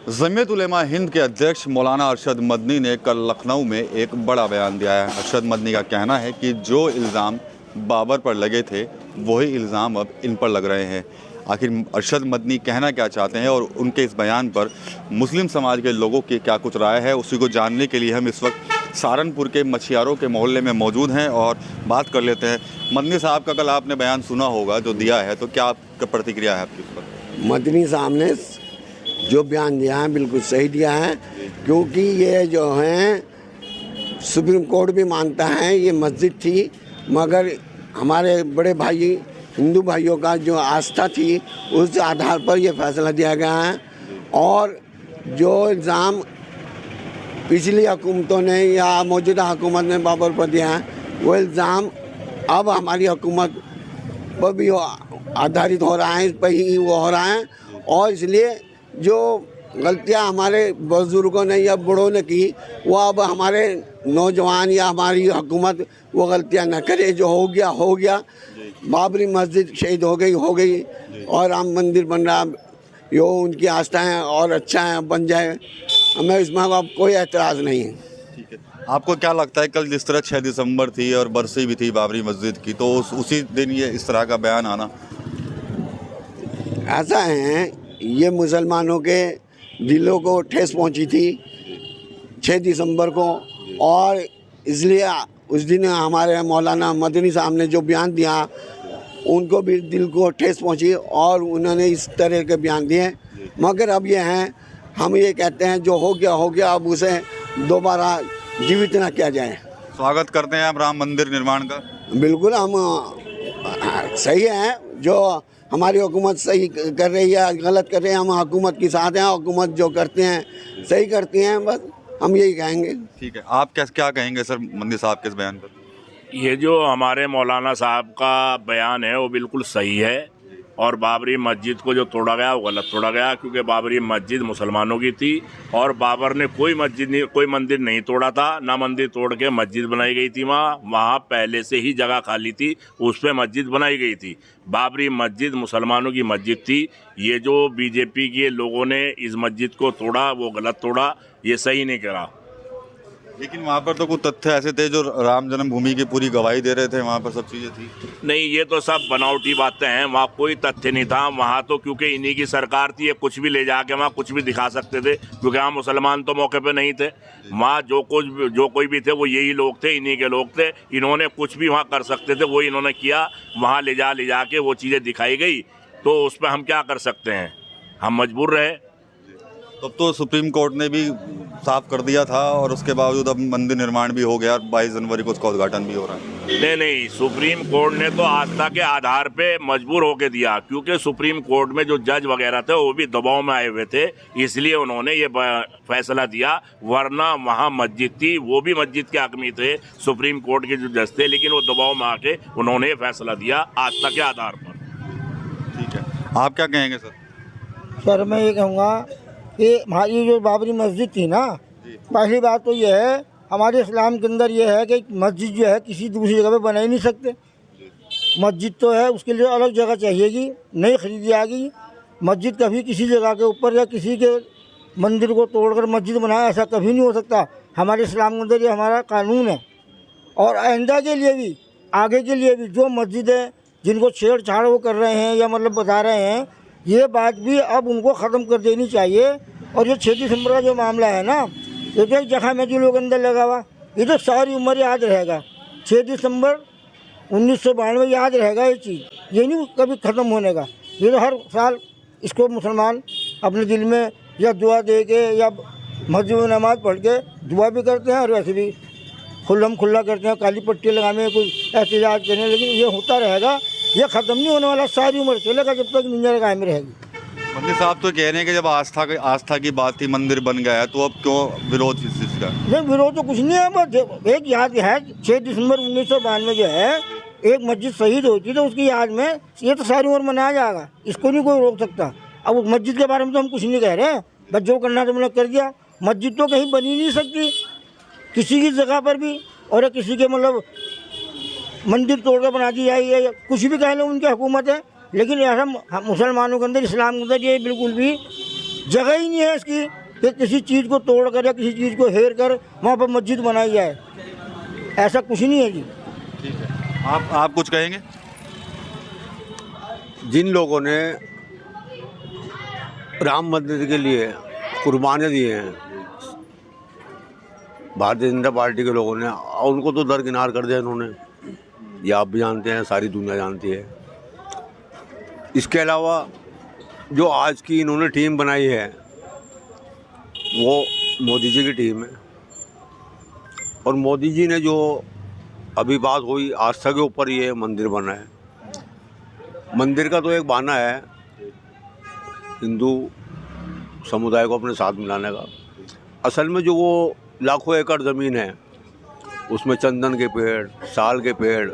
जमीयत उलेमा हिंद के अध्यक्ष मौलाना अरशद मदनी ने कल लखनऊ में एक बड़ा बयान दिया है। अरशद मदनी का कहना है कि जो इल्ज़ाम बाबर पर लगे थे वही इल्ज़ाम अब इन पर लग रहे हैं। आखिर अरशद मदनी कहना क्या चाहते हैं और उनके इस बयान पर मुस्लिम समाज के लोगों की क्या कुछ राय है, उसी को जानने के लिए हम इस वक्त सहारनपुर के मछियारों के मोहल्ले में मौजूद हैं और बात कर लेते हैं। मदनी साहब का कल आपने बयान सुना होगा जो दिया है, तो क्या आपका प्रतिक्रिया है आपकी इस पर? मदनी साहब ने जो बयान दिया है बिल्कुल सही दिया है, क्योंकि ये जो है सुप्रीम कोर्ट भी मानता है ये मस्जिद थी, मगर हमारे बड़े भाई हिंदू भाइयों का जो आस्था थी उस आधार पर ये फैसला दिया गया है। और जो इल्ज़ाम पिछली हुकूमतों ने या मौजूदा हुकूमत ने बाबर पर दिया है वो इल्ज़ाम अब हमारी हुकूमत पर भी आधारित हो रहा है, इस पर ही वो हो रहा है। और इसलिए जो गलतियां हमारे बुजुर्गों ने या बड़ों ने की वो अब हमारे नौजवान या हमारी हुकूमत वो गलतियां न करे। जो हो गया। बाबरी मस्जिद शहीद हो गई और राम मंदिर बन रहा, यो उनकी आस्था है और अच्छा है, बन जाए, हमें इसमें अब कोई एतराज़ नहीं है। ठीक है, आपको क्या लगता है कल जिस तरह 6 दिसंबर थी और बरसी भी थी बाबरी मस्जिद की, तो उसी दिन ये इस तरह का बयान आना? ऐसा है, ये मुसलमानों के दिलों को ठेस पहुंची थी 6 दिसंबर को, और इसलिए उस दिन हमारे मौलाना मदनी साहब ने जो बयान दिया उनको भी दिल को ठेस पहुंची और उन्होंने इस तरह के बयान दिए। मगर अब ये हैं, हम ये कहते हैं जो हो गया, अब उसे दोबारा जीवित ना किया जाए। स्वागत करते हैं आप राम मंदिर निर्माण का? बिल्कुल, हम सही है, जो हमारी हुकूमत सही कर रही है, गलत कर रही है, हम हुकूमत के साथ हैं। हुकूमत जो करते हैं सही करती हैं, बस हम यही कहेंगे। ठीक है, आप क्या कहेंगे सर मंदिर साहब के इस बयान पर? ये जो हमारे मौलाना साहब का बयान है वो बिल्कुल सही है, और बाबरी मस्जिद को जो तोड़ा गया वो गलत तोड़ा गया, क्योंकि बाबरी मस्जिद मुसलमानों की थी और बाबर ने कोई मंदिर नहीं तोड़ा था, ना मंदिर तोड़ के मस्जिद बनाई गई थी। वहाँ पहले से ही जगह खाली थी, उस पर मस्जिद बनाई गई थी। बाबरी मस्जिद मुसलमानों की मस्जिद थी। ये जो बीजेपी के लोगों ने इस मस्जिद को तोड़ा वो गलत तोड़ा, ये सही नहीं करा। लेकिन वहाँ पर तो कुछ तथ्य ऐसे थे जो राम जन्मभूमि की पूरी गवाही दे रहे थे, वहाँ पर सब चीज़ें थी। नहीं, ये तो सब बनावटी बातें हैं, वहाँ कोई तथ्य नहीं था। वहाँ तो क्योंकि इन्हीं की सरकार थी, ये कुछ भी ले जाके वहाँ कुछ भी दिखा सकते थे, क्योंकि वहाँ मुसलमान तो मौके पे नहीं थे। वहाँ जो कोई भी थे वो यही लोग थे, इन्हीं के लोग थे। इन्होंने कुछ भी वहाँ कर सकते थे, वो इन्होंने किया। वहाँ ले जा के वो चीज़ें दिखाई गई, तो उस पर हम क्या कर सकते हैं, हम मजबूर रहे। तब तो सुप्रीम कोर्ट ने भी साफ कर दिया था और उसके बावजूद अब मंदिर निर्माण भी हो गया, 22 जनवरी को उसका उद्घाटन भी हो रहा है। नहीं, सुप्रीम कोर्ट ने तो आस्था के आधार पे मजबूर होके दिया, क्योंकि सुप्रीम कोर्ट में जो जज वगैरह थे वो भी दबाव में आए हुए थे, इसलिए उन्होंने ये फैसला दिया। वरना वहाँ मस्जिद थी, वो भी मस्जिद के हक में थे, सुप्रीम कोर्ट के जो जज थे, लेकिन वो दबाव में आके उन्होंने ये फैसला दिया आस्था के आधार पर। ठीक है, आप क्या कहेंगे सर? सर मैं ये कहूँगा कि हमारी जो बाबरी मस्जिद थी ना, पहली बात तो ये है, हमारे इस्लाम के अंदर ये है कि मस्जिद जो है किसी दूसरी जगह पे बना ही नहीं सकते। मस्जिद तो है, उसके लिए अलग जगह चाहिएगी, नहीं खरीदी जाएगी। मस्जिद कभी किसी जगह के ऊपर या किसी के मंदिर को तोड़कर मस्जिद बनाया, ऐसा कभी नहीं हो सकता। हमारे इस्लाम के अंदर ये हमारा कानून है। और आइंदा के लिए भी, आगे के लिए भी, जो मस्जिदें जिनको छेड़छाड़ वो कर रहे हैं या मतलब बता रहे हैं, ये बात भी अब उनको ख़त्म कर देनी चाहिए। और ये 6 दिसंबर का जो मामला है ना, ये तो एक जगह में जो लोग अंदर लगा हुआ, ये तो सारी उम्र याद रहेगा। 6 दिसंबर 1992 याद रहेगा ये चीज़, ये नहीं कभी ख़त्म होने का। ये तो हर साल इसको मुसलमान अपने दिल में या दुआ दे के या मस्जिद में नमाज़ पढ़ के दुआ भी करते हैं, और वैसे भी खुल्ला करते हैं, काली पट्टी लगाने, कोई एहतजाज करने। लेकिन ये होता रहेगा, ये ख़त्म नहीं होने वाला, सारी उम्र चलेगा जब तक दुनिया कायम रहेगी। मंदिर साहब तो कह रहे हैं कि जब आस्था की बात थी, मंदिर बन गया है, तो अब क्यों विरोध इस चीज़ का? नहीं, विरोध तो कुछ नहीं है, बस एक याद है 6 दिसंबर 1992 जो है एक मस्जिद शहीद हुई थी, तो उसकी याद में ये तो सारी उम्र मनाया जाएगा, इसको नहीं कोई रोक सकता। अब उस मस्जिद के बारे में तो हम कुछ नहीं कह रहे हैं, बस जो करना तो मैंने कर दिया। मस्जिद तो कहीं बनी नहीं सकती किसी की जगह पर भी, और किसी के मतलब मंदिर तोड़कर बना दी जाए या कुछ भी कह लो, उनकी हुकूमत है। लेकिन ऐसा मुसलमानों के अंदर, इस्लाम के अंदर ये बिल्कुल भी जगह ही नहीं है इसकी कि किसी चीज़ को तोड़ कर या किसी चीज़ को हेर कर वहाँ पर मस्जिद बनाई जाए, ऐसा कुछ नहीं है जी। ठीक है, आप कुछ कहेंगे? जिन लोगों ने राम मंदिर के लिए कुर्बानियाँ दी हैं भारतीय जनता पार्टी के लोगों ने, और उनको तो दरकिनार कर दिया इन्होंने, ये आप भी जानते हैं, सारी दुनिया जानती है। इसके अलावा जो आज की इन्होंने टीम बनाई है वो मोदी जी की टीम है, और मोदी जी ने जो अभी बात हुई आस्था के ऊपर ये मंदिर बना है, मंदिर का तो एक बहाना है हिंदू समुदाय को अपने साथ मिलाने का। असल में जो वो लाखों एकड़ ज़मीन है उसमें चंदन के पेड़, साल के पेड़,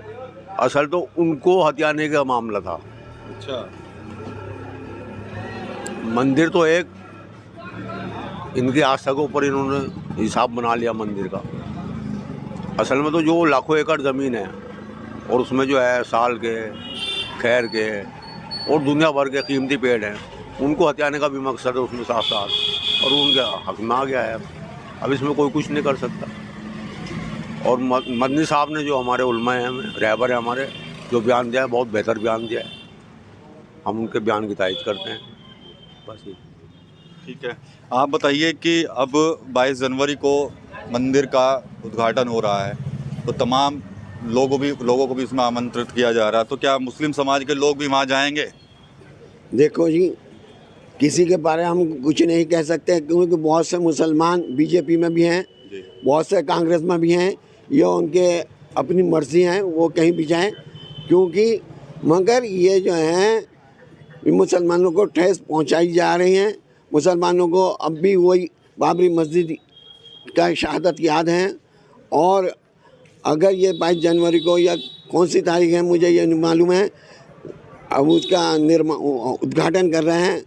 असल तो उनको हथियाने का मामला था। अच्छा, मंदिर तो एक इनकी आस्था के ऊपर इन्होंने हिसाब बना लिया मंदिर का। असल में तो जो लाखों एकड़ ज़मीन है और उसमें जो है साल के, खैर के और दुनिया भर के कीमती पेड़ हैं, उनको हथियाने का भी मकसद है उसमें साथ साथ, और उनके हक में आ गया है। अब इसमें कोई कुछ नहीं कर सकता। और मदनी साहब ने जो हमारे उलमा हैं, रहबर हैं हमारे, जो बयान दिया है बहुत बेहतर बयान दिया है, हम उनके बयान की तारीफ करते हैं। बस ये ठीक है, आप बताइए कि अब 22 जनवरी को मंदिर का उद्घाटन हो रहा है, तो तमाम लोगों को भी इसमें आमंत्रित किया जा रहा है, तो क्या मुस्लिम समाज के लोग भी वहाँ जाएंगे? देखो जी, किसी के बारे में हम कुछ नहीं कह सकते, क्योंकि बहुत से मुसलमान बीजेपी में भी हैं, बहुत से कांग्रेस में भी हैं, ये उनके अपनी मर्जी हैं, वो कहीं भी जाएं, क्योंकि मगर ये जो हैं मुसलमानों को ठेस पहुंचाई जा रही हैं। मुसलमानों को अब भी वही बाबरी मस्जिद का शहादत याद है, और अगर ये 22 जनवरी को या कौन सी तारीख है मुझे ये नहीं मालूम है, अब उसका उद्घाटन कर रहे हैं,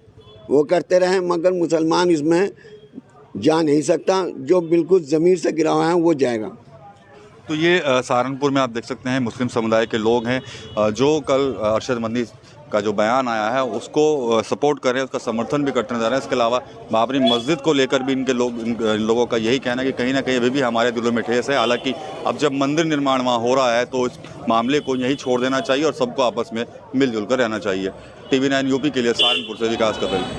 वो करते रहें, मगर मुसलमान इसमें जा नहीं सकता। जो बिल्कुल ज़मीर से गिरा हुआ है वो जाएगा। तो ये सहारनपुर में आप देख सकते हैं मुस्लिम समुदाय के लोग हैं जो कल अरशद मदनी का जो बयान आया है उसको सपोर्ट कर रहे हैं, उसका समर्थन भी करते नजर आ रहे हैं। इसके अलावा बाबरी मस्जिद को लेकर भी इन लोगों का यही कहना है कि कहीं ना कहीं अभी भी हमारे दिलों में ठेस है। हालांकि अब जब मंदिर निर्माण वहाँ हो रहा है तो इस मामले को यहीं छोड़ देना चाहिए और सबको आपस में मिलजुल कर रहना चाहिए। TV9 यूपी के लिए सहारनपुर से विकास कर रही है।